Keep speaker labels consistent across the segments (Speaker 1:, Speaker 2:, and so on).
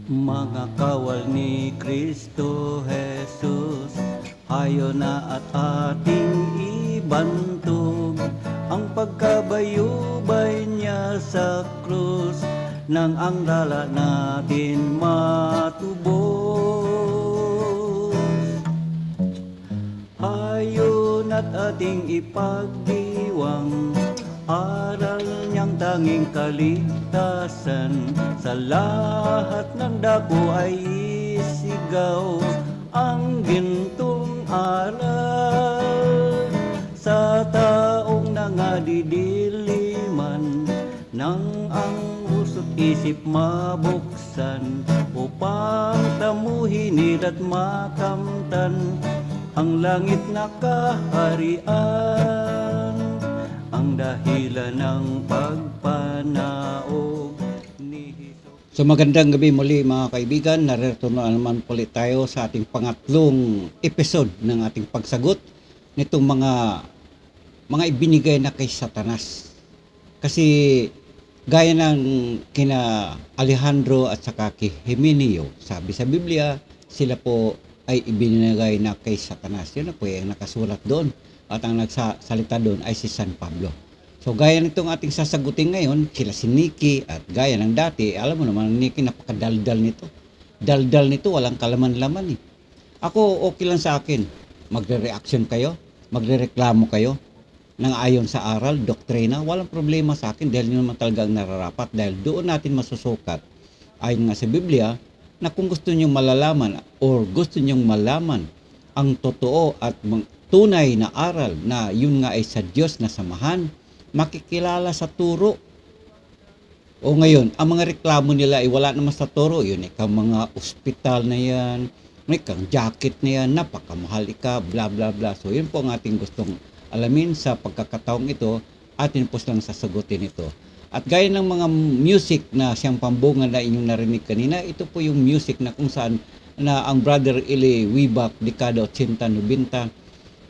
Speaker 1: Mga kawal ni Kristo Jesus, hayo na at ating ibantog ang pagkabayubay niya sa krus, nang ang dala natin matubos. Hayon at ating ipagdiwang aral niyang tanging kaligtasan, sa lahat ng dako ay isigaw ang gintong aral. Sa taong nangadidiliman, nang ang uso't isip mabuksan, upang tamuhin at makamtan ang langit na kaharian, ang dahilan ng pagpanaog ni Jesus.
Speaker 2: So magandang gabi muli mga kaibigan, narito na naman ulit tayo sa ating pangatlong episode ng ating pagsagot nitong mga ibinigay na kay Satanas. Kasi gaya ng kina Alejandro at saka kay Himeneo, sabi sa Biblia, sila po ay ibinigay na kay Satanas. Yun na po yung nakasulat doon. At ang nagsasalita doon ay si San Pablo. So gaya nitong ating sasagutin ngayon, sila si Nikki at gaya ng dati, alam mo naman, Nikki, napakadaldal nito. Daldal nito, walang kalaman-laman eh. Ako, okay lang sa akin. Magre-reaction kayo, magre-reklamo kayo ng ayon sa aral, doktrina, walang problema sa akin dahil yun naman talaga ang nararapat. Dahil doon natin masusukat, ayon nga sa Biblia, na kung gusto nyong malalaman or gusto nyong malaman ang totoo at tunay na aral na yun nga ay sa Diyos na samahan, makikilala sa turo. O ngayon, ang mga reklamo nila ay wala naman sa turo. Yun, ikaw mga ospital na yan, ikang jacket na yan, napakamahal ka, bla bla bla. So yun po ang ating gustong alamin sa pagkakataong ito, atin po silang sasagutin ito. At gaya ng mga music na siyang pambunga na inyong narinig kanina, ito po yung music na kung saan na ang Brother Eli Wibak, dekada 80-90,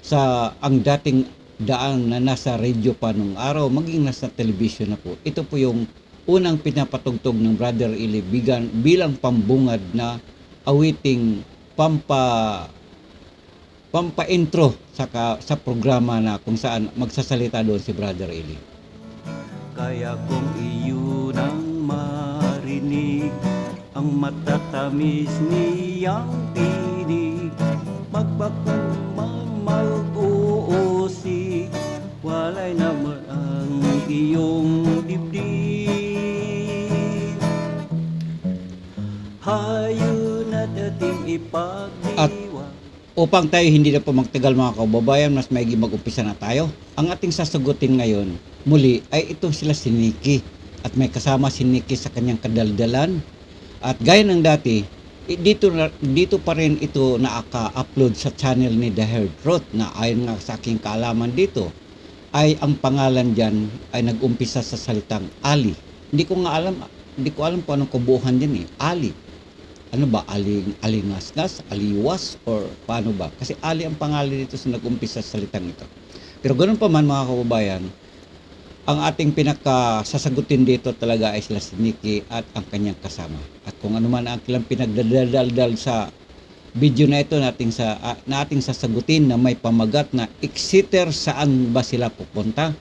Speaker 2: sa ang dating daan na nasa radio pa nung araw, maging nasa television na po. Ito po yung unang pinapatugtog ng Brother Eli bilang pambungad na awiting pampa-intro sa programa na kung saan magsasalita doon si Brother Eli.
Speaker 1: Kaya kung iyo nang marinig ang matatamis niyang tinig, magbakang mag-uusig, walay naman ang iyong dibdib. Hayon at ating ipagdiwang.
Speaker 2: Upang tayo hindi na po magtagal mga kababayan, mas maigi mag-umpisa na tayo. Ang ating sasagutin ngayon muli ay itong sila si Nikki. At may kasama si Nikki sa kanyang kadaldalan. At gaya ng dati, dito pa rin ito naaka-upload sa channel ni The Herd Truth na ayon nga sa aking kaalaman dito, ay ang pangalan dyan ay nag-umpisa sa salitang Ali. Hindi ko alam kung anong kabuuhan dyan eh. Ali. Ano ba? Alingasngas, aliwas, or paano ba? Kasi Ali ang pangalan dito sa nag-umpisa sa salitang ito. Pero ganoon pa man mga kababayan, ang ating pinakasasagutin dito talaga ay sila si Nikki at ang kanyang kasama. At kung ano man ang kailang pinagdadaldal sa video na ito nating sasagutin na may pamagat na eksiter saan ba sila pupunta,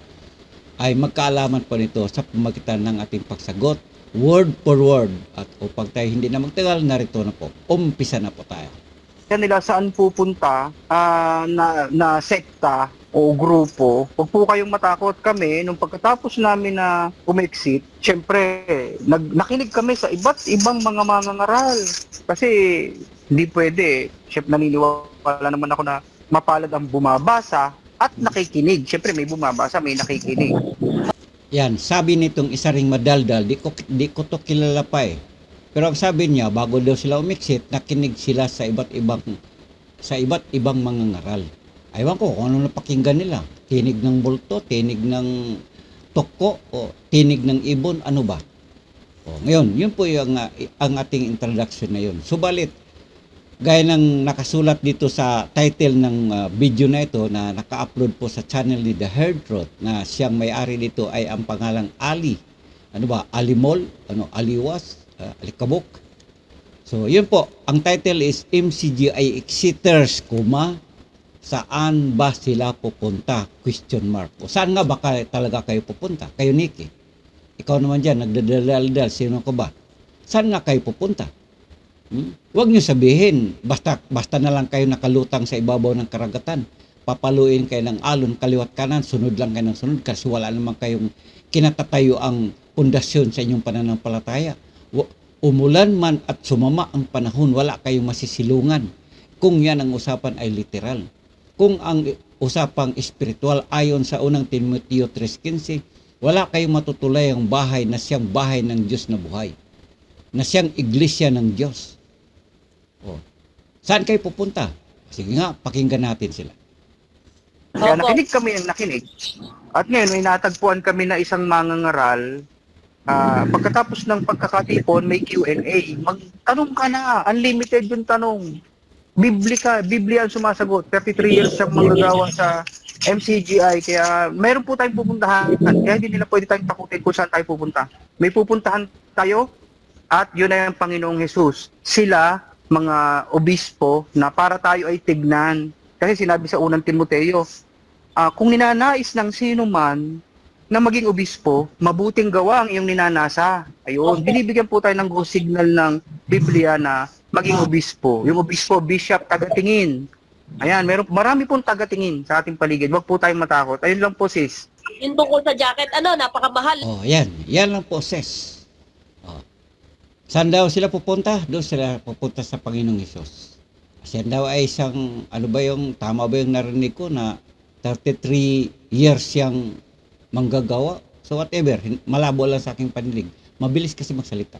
Speaker 2: ay magkaalaman po nito sa pamagitan ng ating pagsagot word for word. At upang tayo hindi na magtagal, narito na po. Umpisa na po tayo.
Speaker 3: Nila saan pupunta na sekta o grupo, huwag po kayong matakot. Kami, nung pagkatapos namin na umexit, syempre, nakinig kami sa iba't ibang mga mangangaral. Kasi hindi pwede. Syempre, naniniwala naman ako na mapalad ang bumabasa at nakikinig. Syempre, may bumabasa, may nakikinig.
Speaker 2: Yan, sabi nitong isa ring madaldal, di ko to kilala pa eh. Pero ang sabi niya, bago daw sila umexit, nakinig sila sa iba't ibang mga ngaral. Aywan ko kung ano napakinggan nila. Tinig ng bulto, tinig ng toko, o tinig ng ibon, ano ba? O, ngayon, yun po yung ang ating introduction na yun. Subalit, gaya ng nakasulat dito sa title ng video na ito na naka-upload po sa channel ni The Herd Truth, na siyang may-ari dito ay ang pangalang Ali. Ano ba? Alimol? Aliwas? alikabok. So, yun po. Ang title is MCGI Exiters, saan ba sila pupunta? Question mark. O saan nga ba talaga kayo pupunta? Kayo, Nikki. Ikaw naman dyan, nagdadaldal. Sino ka ba? Saan nga kayo pupunta? Huwag nyo sabihin, basta na lang kayo nakalutang sa ibabaw ng karagatan. Papaluin kayo ng alon, kaliwat kanan, sunod lang kayo ng sunod kasi wala naman kayong kinatatayo ang pundasyon sa inyong pananampalataya. Umulan man at sumama ang panahon, wala kayong masisilungan kung yan ang usapan ay literal. Kung ang usapang espiritual ayon sa unang Timoteo 3:15, wala kayong matutulay ang bahay na siyang bahay ng Diyos na buhay, na siyang iglesia ng Diyos. Saan kayo pupunta? Sige nga, pakinggan natin sila.
Speaker 3: Kaya nakinig kami ng nakinig. At ngayon, may natagpuan kami na isang mangangaral. Pagkatapos ng pagkakatipon, may Q&A. Magtanong ka na. Unlimited yung tanong. Biblia ang sumasagot. 33 years siyang manggagawa sa MCGI. Kaya mayroon po tayong pupuntahan. Kaya hindi nila pwede tayong takutin kung saan tayo pupunta. May pupuntahan tayo at yun ay ang Panginoong Jesus. Sila, mga obispo, na para tayo ay tignan. Kasi sinabi sa unang Timoteo, kung ninanais ng sino man na maging obispo, mabuting gawa ang iyong ninanasa. Ayun, binibigyan po tayo ng go signal ng Biblia na maging obispo. Yung obispo, bishop, tagatingin. Ayan, marami pong tagatingin sa ating paligid. Huwag po tayong matakot. Ayun lang po, sis.
Speaker 4: Yung tungkol sa jacket, napakamahal.
Speaker 2: Yan. Yan lang po, sis. Saan daw sila pupunta? Doon sila pupunta sa Panginoong Hesus. Kasi yan daw ay isang, tama ba yung narinig ko na 33 years siyang manggagawa. So whatever, malabo lang sa aking panilig. Mabilis kasi magsalita.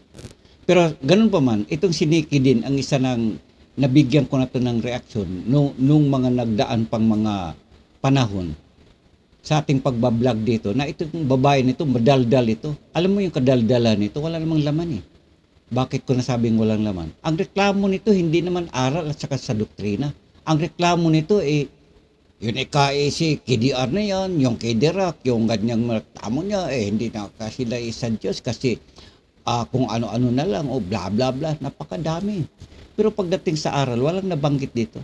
Speaker 2: Pero ganun pa man, itong si Nikki din, ang isa ng nabigyan ko na to ng reaksyon nung mga nagdaan pang mga panahon sa ating pagbablog dito, na itong babae nito, madaldal ito. Alam mo yung kadaldalan nito, wala namang laman eh. Bakit ko nasabing walang laman? Ang reklamo nito, hindi naman aral at saka sa doktrina. Ang reklamo nito yun si KDR na yan, yung KDRAC, yung ganyang reklamo niya, hindi na sila isa Diyos kasi kung ano-ano na lang, bla bla bla, napakadami. Pero pagdating sa aral, walang nabanggit dito.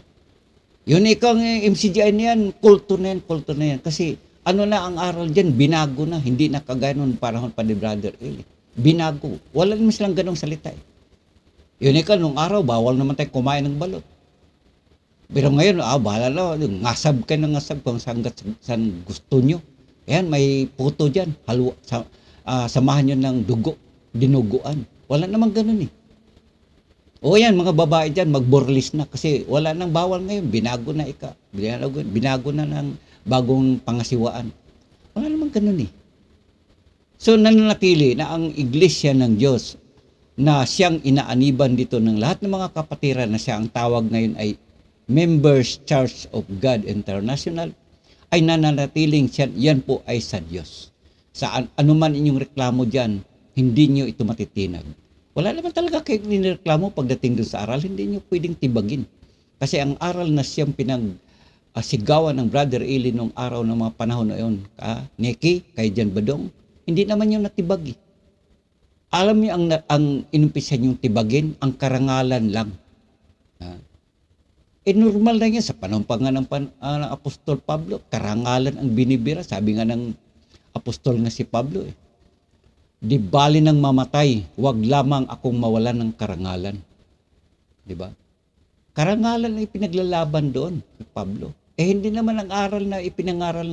Speaker 2: Yun ikang MCGI na yan, kulto na yan. Kasi na ang aral dyan, binago na, hindi na kagaya nung panahon pa ni Brother Eli. Binago. Wala naman silang ganong salita eh. Yun nung araw, bawal naman tayo kumain ng balot. Pero ngayon, bahala na, ngasab ka ng ngasab kung saan gusto nyo. Ayan, may puto dyan. Samahan nyo ng dugo, dinuguan. Wala naman ganun eh. O yan, mga babae dyan, magborlis na kasi wala nang bawal ngayon. Binago na binago na ng bagong pangasiwaan. Wala naman ganun eh. So nananatili na ang iglesia ng Diyos na siyang inaaniban dito ng lahat ng mga kapatiran na siya ang tawag ngayon ay Members Church of God International ay nananatiling yan po ay sa Diyos. Sa anuman inyong reklamo dyan, hindi nyo ito matitinag. Wala naman talaga kayo nireklamo pagdating doon sa aral, hindi nyo pwedeng tibagin. Kasi ang aral na siyang sigawan ng Brother Eli nung araw ng mga panahon na yun, Nikki, kay Jan Badong, hindi naman yung natibag eh. Alam niyo ang inumpisan yung tibagin, ang karangalan lang. Normal na yan sa panahon pa nga ng Apostol Pablo, karangalan ang binibira. Sabi nga ng Apostol nga si Pablo eh. Di bali ng mamatay, wag lamang akong mawalan ng karangalan. Di ba? Karangalan ay pinaglalaban doon si Pablo. Hindi naman ang aral na ipinangaral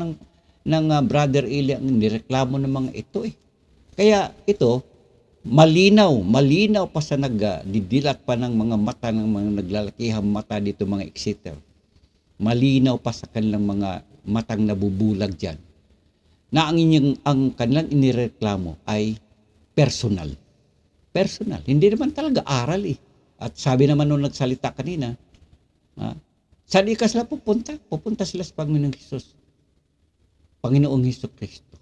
Speaker 2: ng Brother Eli ang nireklamo ng mga ito eh. Kaya ito, malinaw pa sa nagdidilat pa ng mga mata ng mga naglalakihang mata dito mga exeter. Malinaw pa sa kanilang mga matang nabubulag dyan na ang kanilang inireklamo ay personal. Personal. Hindi naman talaga aral eh. At sabi naman nung nagsalita kanina, saan ka sila pupunta? Pupunta sila sa Panginoong Hesus. Panginoong Hesus Kristo.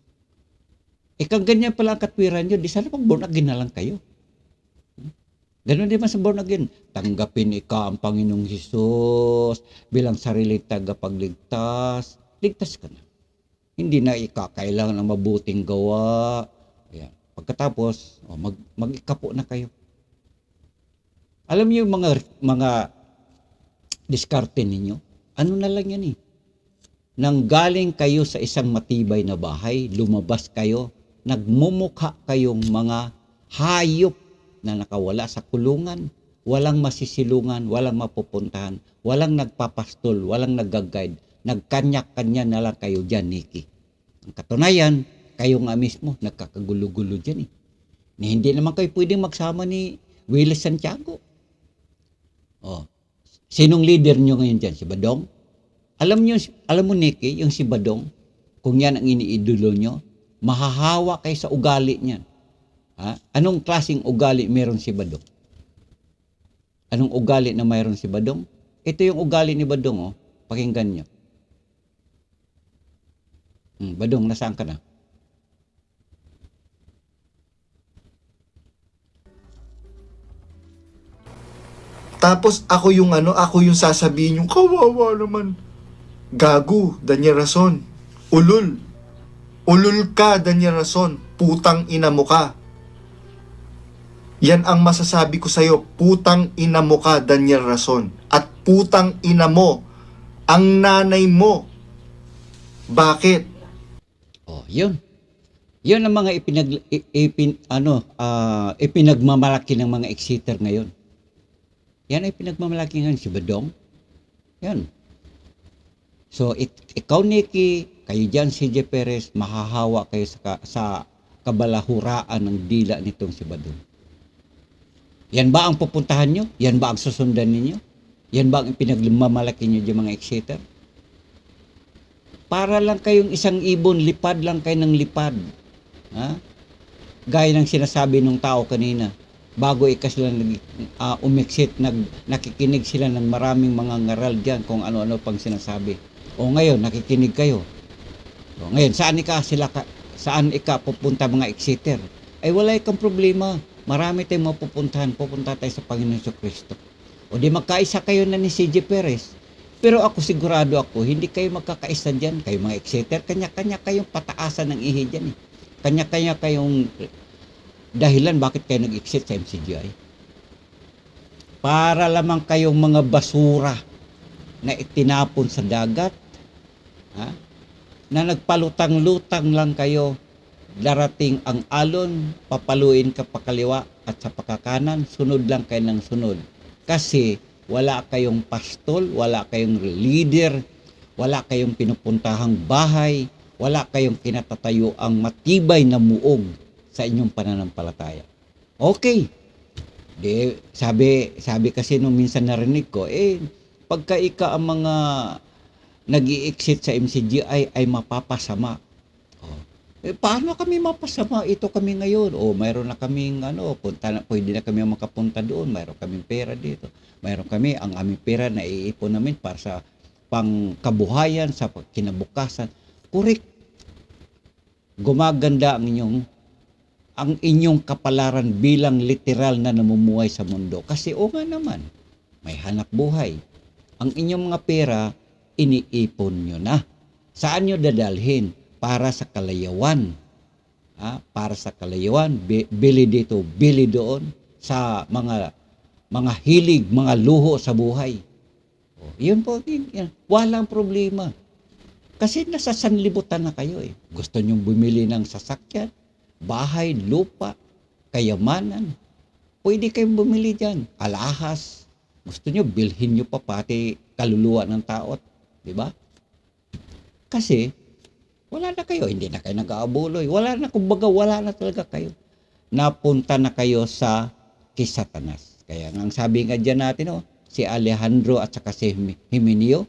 Speaker 2: Kung ganyan pala ang katwiran nyo, di sana pag born again na lang kayo. Ganon din man sa born again. Tanggapin ang Panginoong Hesus bilang sariling tagapagligtas. Ligtas ka na. Hindi na kailangan ng mabuting gawa. Ayan. Pagkatapos, mag-ikapo na kayo. Alam niyo yung mga diskarte ninyo? Ano na lang yan eh. Nang galing kayo sa isang matibay na bahay, lumabas kayo, nagmumukha kayong mga hayop na nakawala sa kulungan, walang masisilungan, walang mapupuntahan, walang nagpapastol, walang nag-guide, nagkanya-kanya na lang kayo dyan, Nikki. Ang katunayan, kayo nga mismo, nagkakagulo-gulo dyan eh. Na hindi naman kayo pwedeng magsama ni Willis Santiago. Oh. Sinong leader nyo ngayon dyan? Si Badong? Alam mo Nikki, yung si Badong, kung yan ang iniidolo nyo, mahahawa kayo sa ugali niyan. Ha? Anong klaseng ugali meron si Badong? Anong ugali na mayroon si Badong? Ito yung ugali ni Badong, oh. Pakinggan nyo. Badong, nasaan ka na?
Speaker 5: Tapos ako yung sasabihin yung kawawa naman. Gago, Daniel Rason. Ulul. Ulul ka, Daniel Rason. Putang ina mo ka. Yan ang masasabi ko sa'yo. Putang ina mo ka, Daniel Rason. At putang ina mo, ang nanay mo. Bakit?
Speaker 2: Oh, yun. Yun ang mga ipinagmamalaki ng mga exeter ngayon. Yan ay pinagmamalaki ngayon si Badong. Yan. So, ikaw, Nikki, kayo dyan, CJ Perez, mahahawa kayo sa kabalahuraan ng dila nitong si Badong. Yan ba ang pupuntahan nyo? Yan ba ang susundan ninyo? Yan ba ang pinagmamalaki nyo yung mga exeter? Para lang kayong isang ibon, lipad lang kayo ng lipad. Ha? Gaya ng sinasabi ng tao kanina, bago sila umexit, nakikinig sila ng maraming mga ngaral dyan kung ano-ano pang sinasabi. O ngayon, nakikinig kayo. O ngayon, saan ika pupunta mga exeter? Ay wala ikang problema. Marami tayong mapupuntahan. Pupunta tayo sa Panginoon Kristo. O di magkaisa kayo na ni CJ Perez. Pero ako sigurado hindi kayo magkakaisa dyan. Kayo mga exeter, kanya-kanya kayong pataasan ng ihi dyan eh. Kanya-kanya kayong dahilan bakit kayo nag-exit sa MCGI. Para lamang kayong mga basura na itinapon sa dagat, ha? Na nagpalutang-lutang lang kayo. Darating ang alon, papaluin ka pakaliwa at sa pakakanan, sunod lang kayo ng sunod. Kasi wala kayong pastol, wala kayong leader, wala kayong pinupuntahang bahay, wala kayong kinatatayo ang matibay na muog sa inyong pananampalataya. Okay. Sabi kasi nung minsan narinig ko, pagka ika ang mga nag-i-exit sa MCGI ay mapapasama. Paano kami mapasama? Ito kami ngayon. Mayroon na kaming pwede na kami makapunta doon. Mayroon kaming pera dito. Mayroon kami ang aming pera na iipon namin para sa pangkabuhayan, sa kinabukasan. Correct. Gumaganda ang inyong kapalaran bilang literal na namumuhay sa mundo. Kasi nga naman, may hanap buhay. Ang inyong mga pera, iniipon nyo na. Saan nyo dadalhin? Para sa kalayawan. Para sa kalayawan, bili dito, bili doon, sa mga hilig, mga luho sa buhay. Yun po, walang problema. Kasi nasa sanlibutan na kayo eh. Gusto nyong bumili ng sasakyan, bahay, lupa, kayamanan. Pwede kayong bumili dyan. Alahas. Gusto nyo, bilhin nyo pa pati kaluluwa ng tao. Diba? Kasi, wala na kayo. Hindi na kayo nag-aabuloy. Wala na talaga kayo. Napunta na kayo sa kisatanas. Kaya ang sabi nga dyan natin, si Alejandro at saka si Himeneo,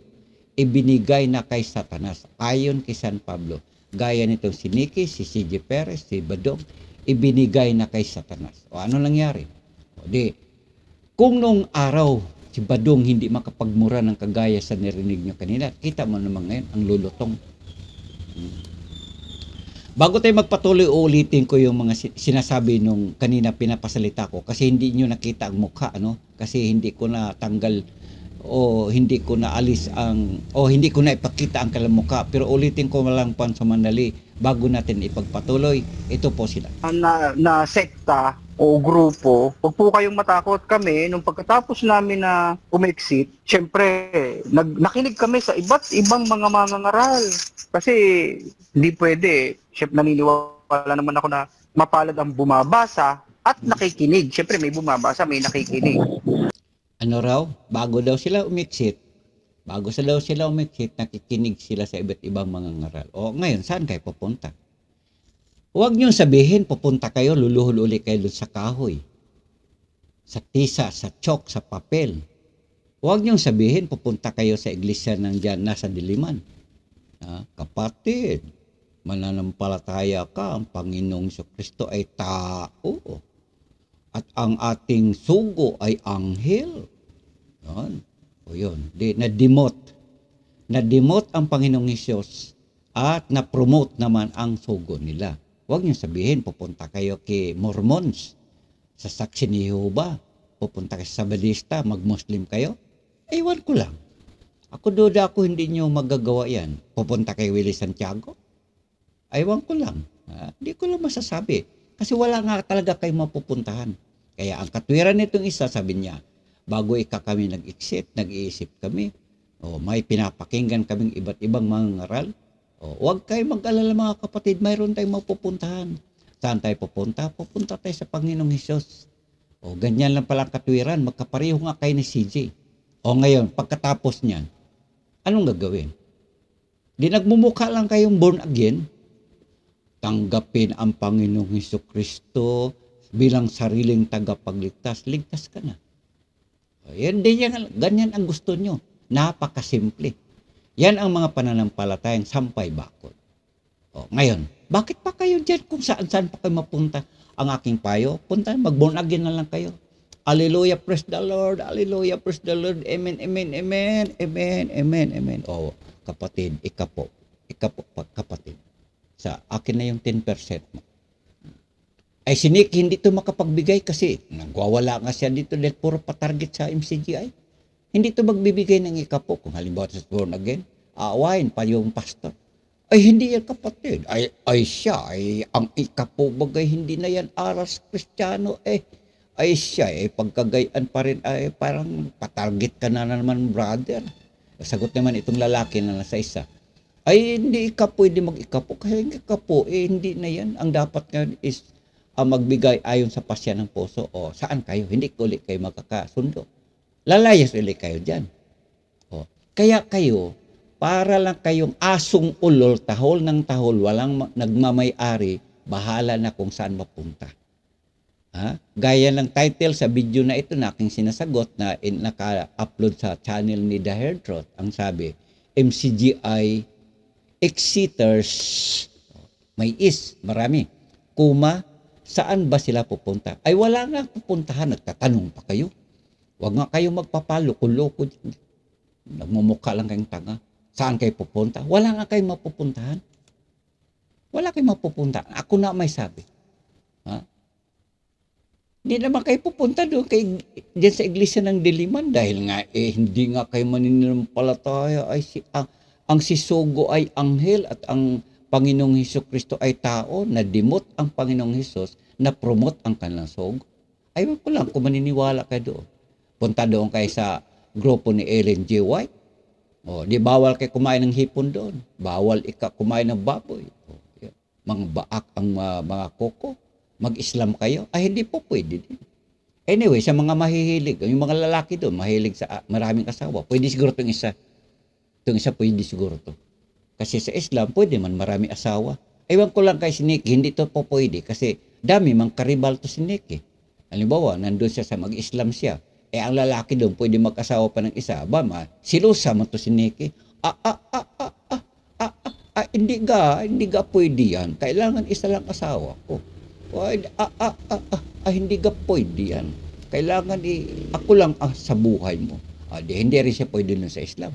Speaker 2: ibinigay na kay Satanas. Ayon kay San Pablo. Gaya nitong si Nikki, si CJ Perez, si Badong, ibinigay na kay Satanas. Ano nangyari? Kung noong araw, si Badong hindi makapagmura ng kagaya sa narinig nyo kanina, kita mo naman ngayon, ang lulutong. Bago tayo magpatuloy, ulitin ko yung mga sinasabi nung kanina pinapasalita ko kasi hindi nyo nakita ang mukha, kasi hindi ko natanggal o hindi ko naalis hindi ko na ipakita ang kalamuka, pero ulitin ko lang pansamandali bago natin ipagpatuloy. Ito po sila.
Speaker 3: Na sekta o grupo, huwag po kayong matakot. Kami, nung pagkatapos namin na umexit, syempre, nakinig kami sa iba't ibang mga mangangaral. Kasi hindi pwede. Syempre, naniniwala naman ako na mapalad ang bumabasa at nakikinig. Syempre, may bumabasa, may nakikinig.
Speaker 2: Ano raw? Bago sila umexit, nakikinig sila sa iba't ibang mga ngaral. O ngayon, saan kayo pupunta? Huwag niyong sabihin, pupunta kayo, luluhol uli kayo sa kahoy, sa tisa, sa chalk, sa papel. Huwag niyong sabihin, pupunta kayo sa iglesia ng dyan, nasa diliman. Kapatid, mananampalataya ka, ang Panginoong Kristo ay tao. At ang ating sugo ay anghel. Yan. O yun. Na-demote ang Panginoong Hesus at na-promote naman ang sugo nila. Huwag niyo sabihin, pupunta kayo kay Mormons, sa Saksi ni Jehovah, pupunta kayo sa Sabadista, mag-Muslim kayo. Ewan ko lang. Ako duda ako hindi niyo magagawa yan. Pupunta kay Willie Santiago? Ewan ko lang. Hindi ko lang masasabi. Kasi wala nga talaga kayo mapupuntahan. Kaya ang katwiran nitong isa, sabi niya, bago kami nag-exit, nag-iisip kami, may pinapakinggan kaming iba't ibang mga ngaral. Huwag kayo mag-alala mga kapatid, mayroon tayong mapupuntahan. Saan tayo pupunta? Pupunta tayo sa Panginoong Hesus. Ganyan lang palang katwiran, magkapareho nga kayo ni CJ. Ngayon, pagkatapos niyan, anong gagawin? Di nagmumukha lang kayong born again, tanggapin ang Panginoong Hesukristo bilang sariling tagapagligtas, ligtas ka na. Ganyan ang gusto nyo. Napakasimple. Yan ang mga pananampalatayang sampay bakod. Ngayon, bakit pa kayo dyan kung saan-saan pa kayo mapunta? Ang aking payo, punta, mag-born again na lang kayo. Hallelujah, praise the Lord. Hallelujah, praise the Lord. Amen, amen, amen, amen, amen, amen. Kapatid, ikapo, kapatid. Sa akin na yung 10% mo. Ay si Nick, hindi to makapagbigay kasi nagwawala nga siya dito dahil puro pa-target sa MCGI. Hindi to magbibigay ng ikapo. Kung halimbawa sa born again, aawain pa yung pastor. Ay hindi yan kapatid. Ay siya, ang ikapo bagay, hindi na yan aras Kristiyano. Ay siya, pagkagayaan pa rin, parang pa-target ka na naman brother. Sagot naman itong lalaki na nasa isa. Ay hindi ka pwede mag-ikapo kasi ikapo hindi na yan. Ang dapat nga is magbigay ayon sa pasya ng puso. Saan kayo? Hindi ko ulit kayo magkakasundo. Lalayas ulit kayo dyan. Kaya kayo, para lang kayong asong ulol, tahol ng tahol, walang nagmamay-ari, bahala na kung saan mapunta. Gaya ng title sa video na ito na aking sinasagot na naka-upload sa channel ni The Herdrot. Ang sabi, MCGI Exiters, may marami. Saan ba sila pupunta? Ay wala nga pupuntahan, nagtatanong pa kayo. Huwag nga kayo magpapaloko-loko. Nagmumukha lang kayong tanga. Saan kayo pupunta? Wala nga kayong mapupuntahan. Wala kayong mapupuntahan. Ako na may sabi. Hindi naman kayo pupunta doon dyan sa iglesia ng Diliman dahil nga hindi nga kayo maninimpalataya. Ang sisugo ay anghel at ang Panginoong Hesukristo ay tao. Na-demote ang Panginoong Hesus, na-promote ang kanilang sugo. Aywan ko lang kung maniniwala kayo doon. Punta doon kayo sa grupo ni Ellen G. White. Di bawal kayo kumain ng hipon doon. Bawal kumain ng baboy. Mga baak ang mga koko. Mag-Islam kayo. Hindi po pwede din. Anyway, sa mga mahihilig, yung mga lalaki doon, mahilig sa maraming asawa, pwede siguro itong isa. Itong isa pwede siguro to. Kasi sa Islam, pwede man marami asawa. Ewan ko lang kay si Nicky, hindi to po pwede. Kasi dami mang karibal to si Nicky. Halimbawa, nandun siya sa mag-Islam siya. Ang lalaki doon, pwede mag-asawa pa ng isa. Silusa man to si Nicky. Hindi ka pwede yan. Kailangan isa lang asawa ko. Hindi ka pwede yan. Kailangan ako lang sa buhay mo. Hindi rin siya pwede nun sa Islam.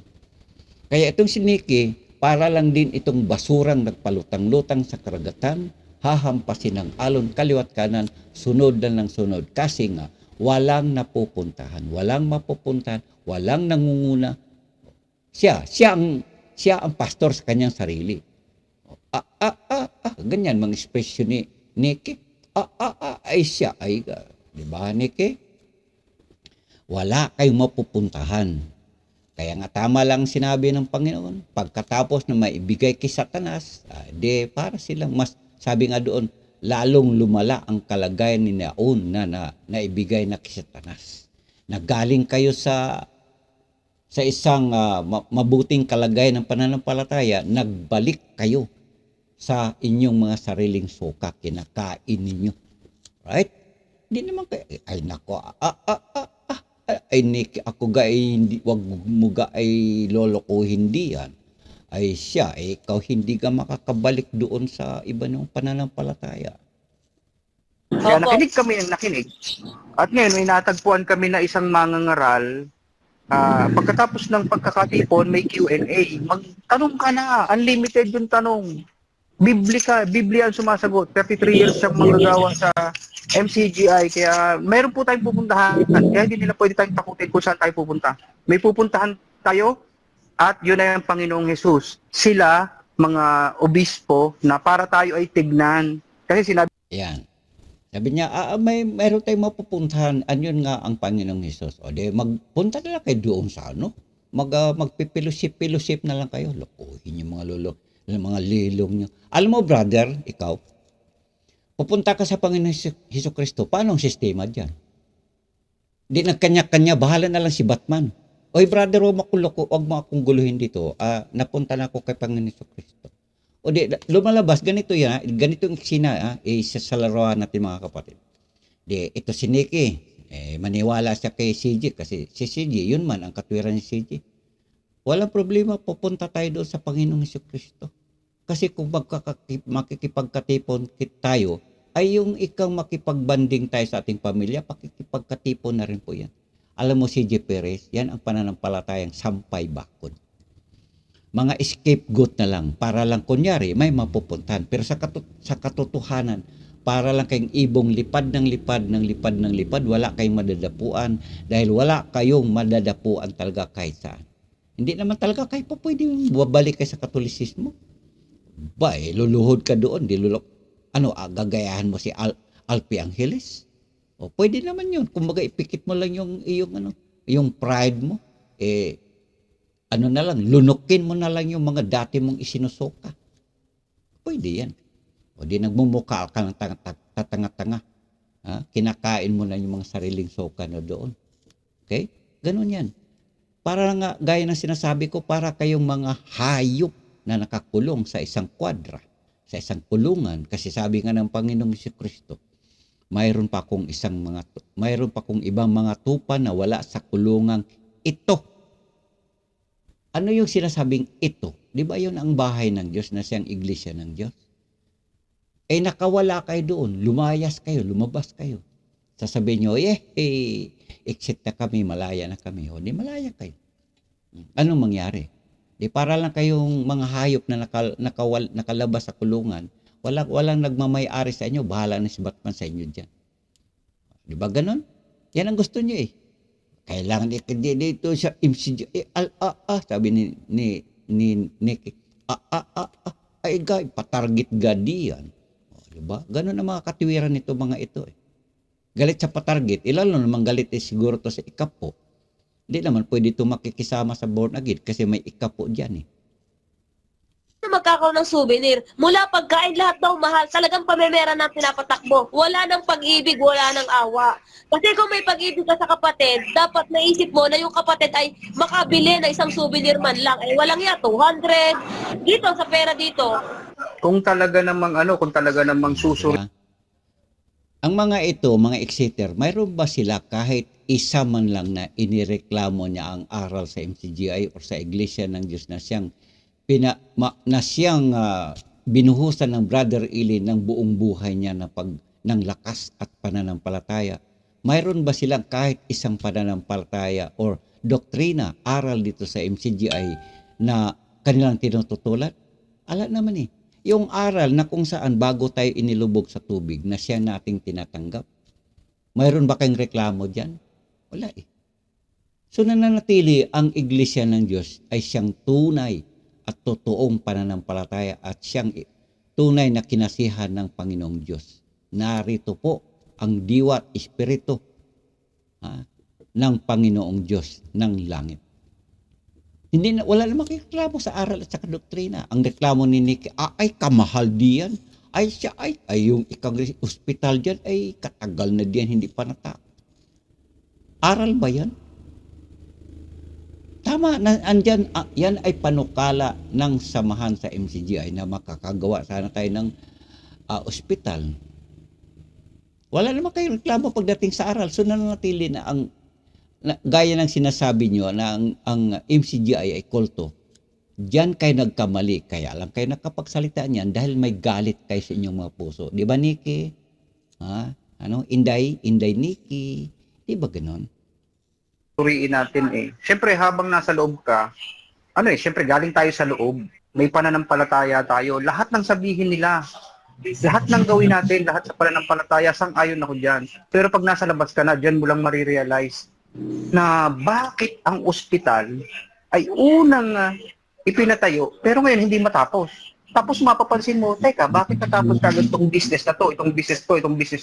Speaker 2: Kaya itong si Nicky, para lang din itong basurang nagpalutang-lutang sa karagatan, hahampasin ng alon kaliwat kanan, sunod na ng sunod. Kasi nga, walang napupuntahan, walang mapupuntahan, walang nangunguna. Siya ang pastor sa kanyang sarili. Ganyan mga ekspresyon ni Nicky. Ay siya ay, di ba Nicky? Wala kayong mapupuntahan. Kaya nga tama lang sinabi ng Panginoon, pagkatapos na maibigay kay Satanas, de para silang mas, sabi nga doon, lalong lumala ang kalagayan ni Naon na naibigay na kay Satanas. Nagaling kayo sa isang mabuting kalagayan ng pananampalataya, nagbalik kayo sa inyong mga sariling suka, kinakain ninyo. Right? Hindi naman kayo, ay nako, ay Nick, ako ga ay hindi, wag mo ga ay loloko, hindi yan. Ay siya, ikaw hindi ka makakabalik doon sa iba ng pananampalataya.
Speaker 3: Kaya
Speaker 4: Opo.
Speaker 3: nakinig kami ng nakinig. At ngayon, may natagpuan kami na isang mangangaral. Pagkatapos ng pagkakatipon, may Q&A. Magtanong ka na. Unlimited yung tanong. Biblia ang sumasagot. 33 years siyang manggagawa sa MCGI. Kaya mayroon po tayong pupuntahan. Kaya hindi nila pwede tayong takutin kung saan tayo pupunta. May pupuntahan tayo at yun ay ang Panginoong Jesus. Sila, mga obispo, na para tayo ay tignan. Kasi sinabi
Speaker 2: Yan. Sabi niya, mayroon tayong mapupuntahan. Anyon nga ang Panginoong Hesus. O de, magpunta na lang kayo doon sa ano. Magpipilusip na lang kayo. Lokohin yung mga lolo, yung mga lilong nyo. Alam mo, brother, ikaw, pupunta ka sa Panginoong Hesus Kristo. Paano ang sistema dyan? Di nagkanya-kanya, bahala na lang si Batman. Oy, brother, huwag mo akong guluhin dito. Napunta na ako kay Panginoong Hesus Kristo. O di, lumalabas, ganito yan, ganito yung eksena, sa laruan natin mga kapatid. Di, ito si Nicky, maniwala siya kay CJ kasi si CJ, yun man ang katwiran ni CJ. Walang problema, pupunta tayo doon sa Panginoong Jesucristo. Kasi kung makikipagkatipon tayo, ay yung ikaw makipagbanding tayo sa ating pamilya, pakikipagkatipon na rin po yan. Alam mo si CJ Perez, yan ang pananampalatayang sampay bakod. Mga scapegoat na lang para lang kunyari may mapupuntahan. Pero sa katotohanan, para lang kayong ibong lipad ng lipad, wala kayong madadapuan dahil wala kayong madadapuan talaga kahit saan. Hindi naman talaga kayo pa pwede babalik kayo sa katolisismo. Luluhod ka doon, gagayahan mo si Alpi Angeles? O pwede naman yun. Kumbaga ipikit mo lang yung pride mo. Lunukin mo na lang yung mga dati mong isinusuka. Pwede yan. O di nagmumukha ka ng tanga-tanga. Kinakain mo na yung mga sariling suka na doon. Okay? Ganun yan. Para nga, gaya ng sinasabi ko, para kayong mga hayop na nakakulong sa isang kwadra, sa isang kulungan. Kasi sabi nga ng Panginoong Jesucristo, mayroon pa kong ibang mga tupa na wala sa kulungang ito. Ano yung sinasabing ito? Di ba yun ang bahay ng Diyos na siyang iglesia ng Diyos? Nakawala kayo doon. Lumayas kayo, lumabas kayo. Sasabihin nyo, exit na kami, malaya na kami. O, di malaya kayo. Anong mangyari? Di para lang kayong mga hayop na nakalabas sa kulungan, walang nagmamay-ari sa inyo, bahala na si Batman sa inyo dyan. Di ba ganon? Yan ang gusto nyo Kailangan dito sa MCG. Sabi ni Nicky. Ay guy, patarget gadi yan. Diba? Ganun ang mga katiwiran nito mga ito Galit sa patarget. Lalo naman galit siguro to sa ikapo. Hindi naman pwede ito makikisama sa born again kasi may ikapo dyan
Speaker 4: Na magkakaroon ng souvenir. Mula pagkain, lahat daw mahal. Talagang pamemera ng pinapatakbo. Wala ng pag-ibig, wala ng awa. Kasi kung may pag-ibig ka sa kapatid, dapat naisip mo na yung kapatid ay makabili na isang souvenir man lang. Walang 200. Dito, sa pera dito.
Speaker 3: kung talaga namang susunod
Speaker 2: Ang mga ito, mga exeter, mayroon ba sila kahit isa man lang na inireklamo niya ang aral sa MCGI o sa Iglesia ng Diyos na siyang binuhusan ng Brother Eli ng buong buhay niya ng lakas at pananampalataya? Mayroon ba silang kahit isang pananampalataya or doktrina, aral dito sa MCGI na kanilang tinututulan? Ala naman yung aral na kung saan bago tayo inilubog sa tubig na siya nating tinatanggap. Mayroon ba kayong reklamo dyan? Wala eh. So nananatili ang Iglesia ng Diyos ay siyang tunay at totoong pananampalataya at siyang tunay na kinasihan ng Panginoong Diyos. Narito po ang diwa at espiritu ng Panginoong Diyos ng langit. Wala namang reklamo sa aral at sa doktrina. Ang reklamo ni Nicky, ay kamahal diyan. Ay siya ay yung ikang ospital diyan ay katagal na diyan, hindi pa natapos. Aral ba yan? Tama, andyan, yan ay panukala ng samahan sa MCGI na makakagawa sana tayo ng ospital. Wala naman kayong reklamo pagdating sa aral. So nananatili na gaya ng sinasabi nyo na ang MCGI ay kulto. Diyan kayo nagkamali. Kaya lang kayo nakapagsalita niyan dahil may galit kayo sa inyong mga puso. Di ba, Nicky? Inday Nicky. Di ba ganon?
Speaker 3: Turiin natin eh. Siyempre habang nasa loob ka, siyempre galing tayo sa loob. May pananampalataya tayo. Lahat ng sabihin nila, lahat ng gawin natin, lahat sa pananampalataya, sang-ayon ako dyan. Pero pag nasa labas ka na, dyan mo lang marirealize na bakit ang ospital ay unang ipinatayo, pero ngayon hindi matapos. Tapos mapapansin mo, teka, bakit natapos kagad itong business na to, itong business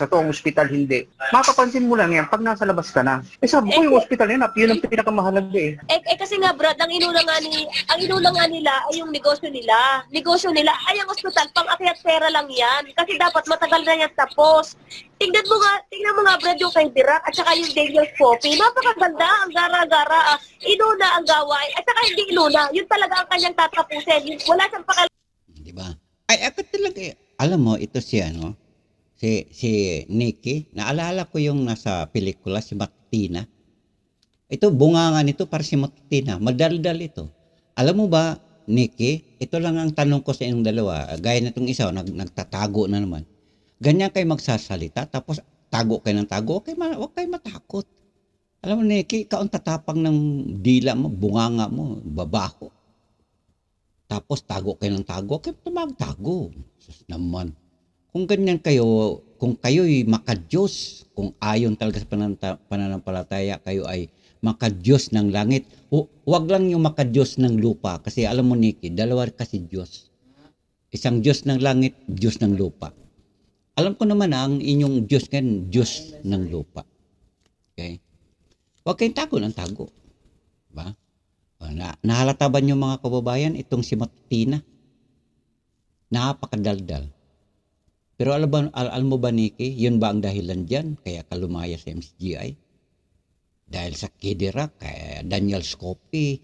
Speaker 3: na to, ang ospital hindi. Mapapansin mo lang yan pag nasa labas ka na. Sabi ko yung ospital yun ang pinakamahalaga eh.
Speaker 4: Kasi nga Brad, ang inuna nga nila ay yung negosyo nila. Negosyo nila ay ang ospital, pang-akyat pera lang yan. Kasi dapat matagal na yan tapos. Tingnan mo nga Brad yung kay Dirac at saka yung Daniel's Coffee. Napakaganda, ang gara-gara. Inuna ang gawain at saka hindi inuna. Yun talaga ang kanyang tatapusin. Wala siyang
Speaker 2: Diba? Ay, ako talaga, alam mo, ito si Nicky, naalala ko yung nasa pelikula, si Matina. Ito, bungangan nito para si Matina. Madaldal ito. Alam mo ba, Nicky, ito lang ang tanong ko sa inyong dalawa. Gaya na itong isa, nagtatago na naman. Ganyan kayo magsasalita, tapos tago kayo ng tago, huwag kayo matakot. Alam mo, Nicky, ikaw ang tatapang ng dila mo, bunganga mo, babaho. Tapos tago kayo ng tago, kayo magtago. Sus naman. Kung ganyan kayo, kung kayo'y makadiyos, kung ayon talaga sa pananampalataya, kayo ay makadiyos ng langit. Huwag lang yung makadiyos ng lupa. Kasi alam mo, Nicky, dalawa kasi Diyos. Isang Diyos ng langit, Diyos ng lupa. Alam ko naman ang inyong Diyos ngayon, Diyos ng lupa. Okay? Huwag kayong tago ng tago. Diba? Nahalata ba niyo mga kababayan itong si Matina? Napakadaldal. Pero alam mo ba, Nicky, yun ba ang dahilan dyan? Kaya kalumaya sa MCGI? Dahil sa Dirac, kaya Daniel's Coffee,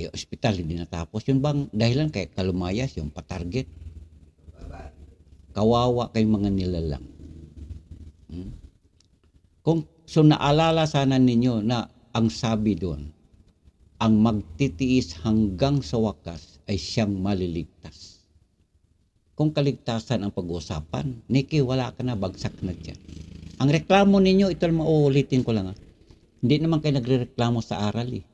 Speaker 2: yung ospital hindi natapos. Yun bang dahilan kaya kalumayas, yung patarget? Kawawa kayong mga nilalang. So naalala sana ninyo na ang sabi doon, ang magtitiis hanggang sa wakas ay siyang maliligtas. Kung kaligtasan ang pag-uusapan, Nicky, wala ka na, bagsak na dyan. Ang reklamo ninyo, ito lang mauulitin ko lang. Hindi naman kayo nagre-reklamo sa aral eh.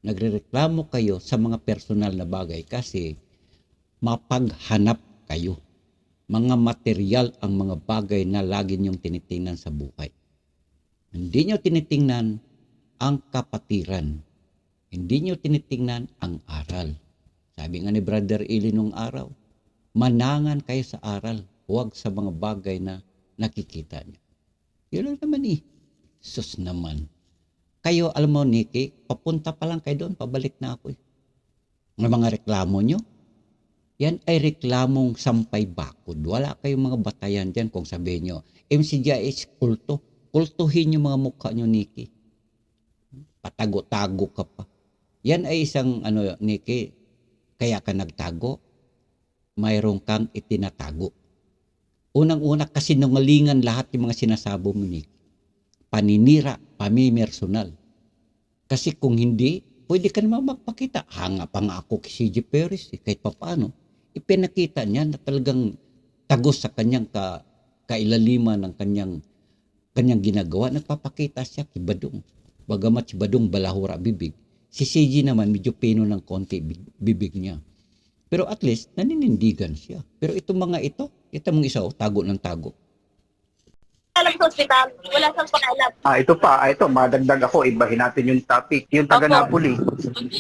Speaker 2: Nagre-reklamo kayo sa mga personal na bagay kasi mapaghanap kayo. Mga material ang mga bagay na lagi niyong tinitingnan sa buhay. Hindi niyo tinitingnan ang kapatiran. Hindi nyo tinitingnan ang aral. Sabi nga ni Brother Eli nung araw, manangan kayo sa aral, huwag sa mga bagay na nakikita nyo. Yun lang naman eh. Sus naman. Kayo, alam mo, Nicky, papunta pa lang kayo doon, pabalik na ako eh. Ang mga reklamo nyo, yan ay reklamong sampay bakod. Wala kayong mga batayan dyan kung sabihin nyo, MCGI is kulto. Kultuhin yung mga mukha nyo, Nicky. Patago-tago ka pa. Yan ay isang, Nicky, kaya ka nagtago, mayroon kang itinatago. Unang-una, kasi nungalingan lahat yung mga sinasabo mo, Nicky. Paninira, pamimersonal. Kasi kung hindi, pwede ka naman magpakita. Hanga pa nga ako kay CJ Perez, kahit pa paano. Ipinakita niya na talagang tagos sa kanyang kailaliman ng kanyang ginagawa. Nagpapakita siya kay Badong. Bagamat si Badong balahura bibig, si CJ naman medyo pino ng konti bibig niya. Pero at least, naninindigan siya. Pero itong mga ito mong isa, tago ng tago.
Speaker 4: alam sa ospital. Wala siyang pakialam.
Speaker 3: Ito, madagdag ako, ibahin natin yung topic. Yung taga
Speaker 4: Opo.
Speaker 3: Napoli.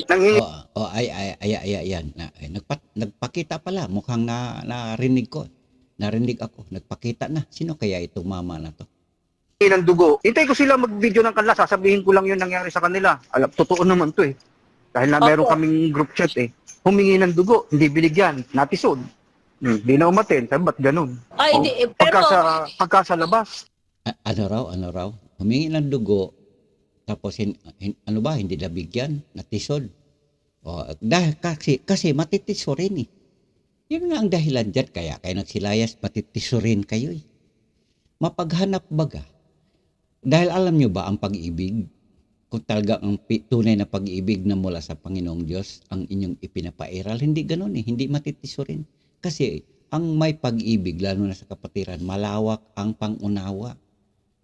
Speaker 3: Nangingi
Speaker 2: Yan. Nagpakita pala. Mukhang narinig ko. Narinig ako. Nagpakita na. Sino kaya itong mama na to?
Speaker 3: ng dugo. Hintay ko sila mag-video ng kanila, sasabihin ko lang yung nangyari sa kanila. Alam, totoo naman to eh. Dahil na meron
Speaker 4: Opo.
Speaker 3: kaming group chat eh. Humingi ng dugo, hindi binigyan, natisod. Di na umaten, sabi ba't ganun?
Speaker 4: Ay, hindi. Pero,
Speaker 3: Pagka sa labas,
Speaker 2: Ano raw? Humingi ng dugo. Tapos, hindi nabigyan. Natisod. Dahil kasi matitiso rin eh. Yun nga ang dahilan dyan. Kaya kayo nagsilayas, matitiso rin kayo eh. Mapaghanap baga. Dahil alam nyo ba ang pag-ibig, kung talaga ang tunay na pag-ibig na mula sa Panginoong Diyos, ang inyong ipinapairal, hindi ganun eh, hindi matitiso rin. Kasi ang may pag-ibig, lalo na sa kapatiran, malawak ang pangunawa.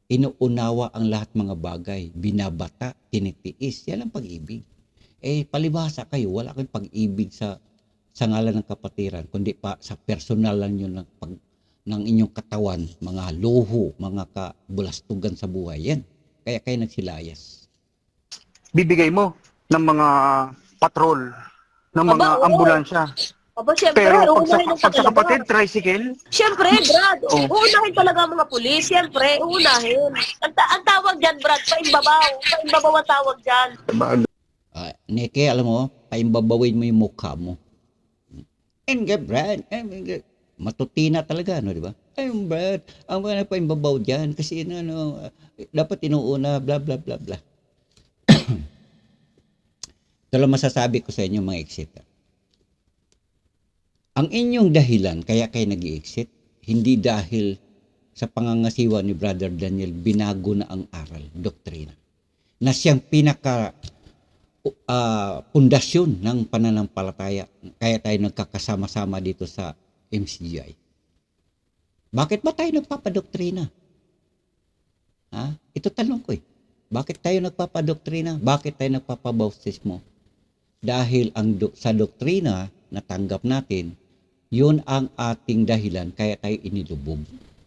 Speaker 2: Inuunawa ang lahat mga bagay, binabata, tinitiis, yan ang pag-ibig. Palibhasa kayo, wala kayong pag-ibig sa ngalan ng kapatiran, kundi pa sa personal lang yun ng inyong katawan, mga luho, mga kabulastugan sa buhay. Yan. Kaya kayo nagsilayas.
Speaker 3: bibigay mo ng mga patrol, ng mga
Speaker 4: Aba, oo.
Speaker 3: ambulansya.
Speaker 4: syempre,
Speaker 3: Pero
Speaker 4: uunahin ang
Speaker 3: pag sa
Speaker 4: pakialam.
Speaker 3: kapatid, tricycle,
Speaker 4: Syempre, Brad,
Speaker 3: Oh.
Speaker 4: uunahin talaga ang mga pulis. Syempre, uunahin. Ang tawag dyan, Brad, paimbabaw. Paimbabaw ang tawag dyan.
Speaker 2: Neke, alam mo, paimbabawin mo yung mukha mo. Brad, matutina talaga, no, di ba? Brad, ang mga paimbabaw dyan, kasi dapat inuuna, bla bla bla bla. Ito lang masasabi ko sa inyo mga exit. Ang inyong dahilan kaya kayo nag-i-exit, hindi dahil sa pangangasiwa ni Brother Daniel, binago na ang aral, doktrina, na siyang pinaka pundasyon ng pananampalataya, kaya tayo nagkakasama-sama dito sa MCGI. Bakit ba tayo nagpapadoktrina? Ito tanong ko eh. Bakit tayo nagpapadoktrina? Bakit tayo nagpapabautismo? Dahil sa doktrina na tanggap natin, yun ang ating dahilan kaya tayo inilubog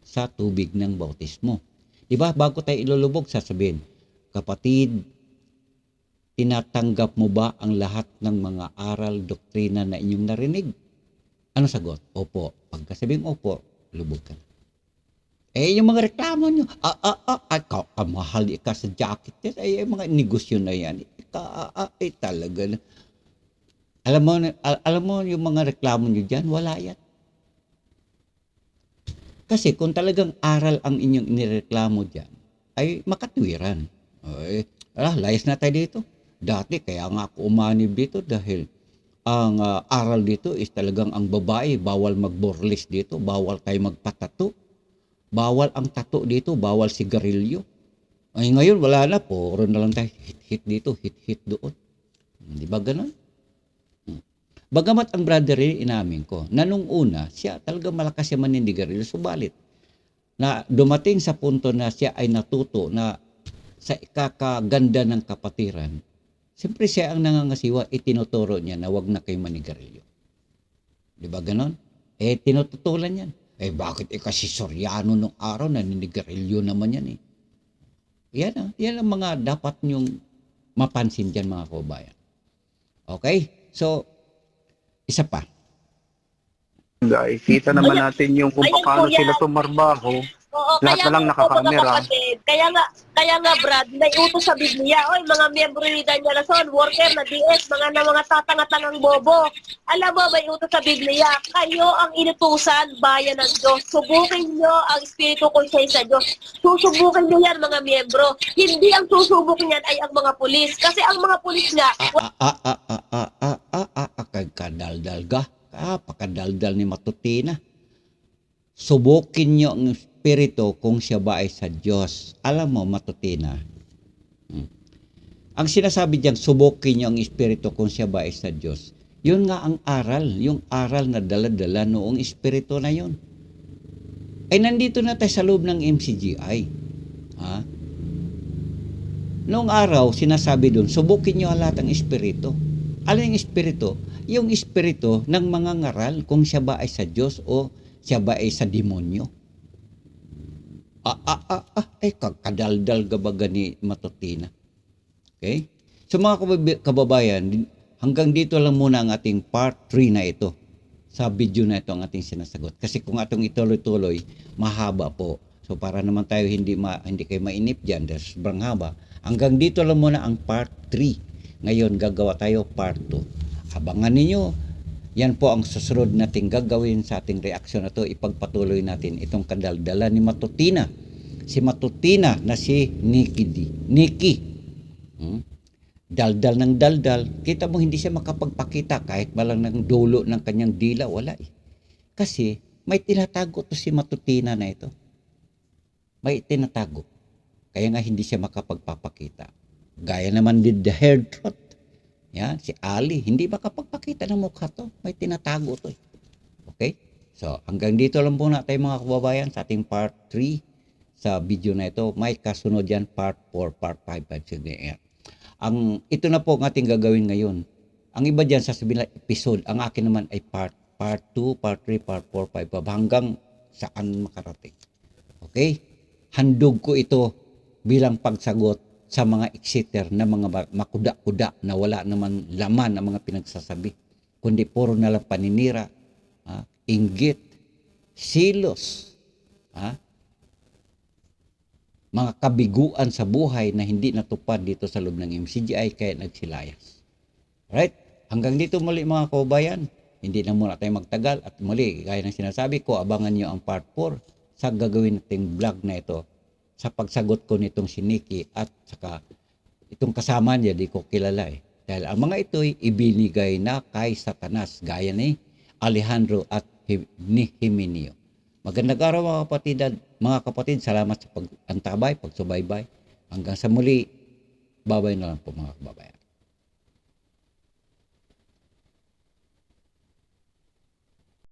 Speaker 2: sa tubig ng bautismo. Diba? Bago tayo ilulubog, sasabihin, kapatid, tinatanggap mo ba ang lahat ng mga aral, doktrina na inyong narinig? Ano sagot? Opo. Pagkasabing opo, lubog ka. Yung mga reklamo nyo, kamahal ka sa jacket, yung mga negosyo na yan, talaga na. Alam mo yung mga reklamo nyo dyan, wala yan. Kasi kung talagang aral ang inyong inireklamo dyan, ay makatwiran. Layas na tayo dito. Dati kaya nga ako umanib dito dahil ang aral dito is talagang ang babae, bawal magborlis dito, bawal tayo magpatato, bawal ang tato dito, bawal sigarilyo. Ay ngayon wala na, puro na lang tayo hit dito, hit doon. Di ba ganun? Bagamat ang brother inamin ko, na nung una, siya talagang malakas siya manindigarilyo, subalit na dumating sa punto na siya ay natuto na sa ikakaganda ng kapatiran, siyempre siya ang nangangasiwa, itinuturo niya na wag na kayo manigarilyo. Di ba ganon? Tinututulan yan. Bakit kasi Soriano nung araw, naninigarilyo naman yan eh. Yan ang mga dapat nyong mapansin dyan mga kabayan. Okay? So, isa pa.
Speaker 3: guys, kita naman natin yung kung
Speaker 4: Ayan
Speaker 3: paano
Speaker 4: po yan.
Speaker 3: sila tumarbaho.
Speaker 4: Oo,
Speaker 3: Lahat na lang
Speaker 4: nga po,
Speaker 3: nakakamera.
Speaker 4: mga kapatid. Kaya nga, Brad, may utos sa Biblia. Oy, mga miyembro ni Daniel Rason, worker na DS, mga tatangatangang bobo. Alam mo, may utos sa Biblia. Kayo ang inutusan, bayan ng Diyos. Subukin nyo ang espiritu ko sa Diyos. Susubukin nyo yan, mga miyembro. Hindi ang susubukin yan ay ang mga pulis. Kasi ang mga pulis nga,
Speaker 2: Kadaldal ka. Pakadaldal ni Matutina. Subukin nyo ang espiritu kung siya ba ay sa Diyos. Alam mo, Matutina, ang sinasabi diyan, subukin nyo ang espiritu kung siya ba ay sa Diyos. Yun nga ang aral, yung aral na dala-dala noong espiritu na yun. Ay nandito na tayo sa loob ng MCGI. Noong araw, sinasabi doon, subukin nyo ang lahat ng espiritu. Ano yung espiritu? Yung espiritu ng mga ngaral kung siya ba ay sa Diyos o siya ba ay sa demonyo. Ay, kadaldal gabaga ni Matutina. Okay? So mga kababayan, hanggang dito lang muna ang ating part 3 na ito. Sa video na ito ang ating sinasagot. Kasi kung atong ituloy-tuloy, mahaba po. So para naman tayo hindi kayo mainip dyan, dahil sobrang haba. Hanggang dito lang muna ang part 3. Ngayon gagawa tayo part 2. Abangan ninyo. Yan po ang susunod nating gagawin sa ating reaksyon na ito. Ipagpatuloy natin itong kadaldala ni Matutina. Si Matutina na si Nikki. Daldal ng daldal. Kita mo hindi siya makapagpakita kahit malang ng dulo ng kanyang dila. Wala eh. Kasi may tinatago to si Matutina na ito. May tinatago. Kaya nga hindi siya makapagpapakita. Gaya naman din the hair trot. Yan, si Ali, hindi makapagpakita ng mukha to. May tinatago to. Okay? So, hanggang dito lang po na tayo mga kababayan sa ating part 3 sa video na ito. May kasunod yan, part 4, part 5, part 6. Ito na po ang ating gagawin ngayon. Ang iba dyan sasabihin na episode. Ang akin naman ay part 2, part 3, part 4, 5, hanggang saan makarating. Okay? Handog ko ito bilang pagsagot sa mga exeter na mga makuda-kuda na wala naman laman ang mga pinagsasabi. Kundi puro na lang paninira, inggit, silos, mga kabiguan sa buhay na hindi natupad dito sa loob ng MCGI kaya nagsilayas. Right? Hanggang dito muli mga kababayan. Hindi na muna tayo magtagal at muli, gaya ng sinasabi ko, abangan nyo ang part 4 sa gagawin nating vlog na ito sa pagsagot ko nitong si Nikki at saka itong kasama niya, di ko kilala eh. Dahil ang mga ito'y ibinigay na kay Satanas, gaya ni Alejandro at ni Himeneo. Magandang araw mga kapatid, salamat sa pag-antabay, pagsubaybay. Hanggang sa muli, babay na lang po mga kababayan.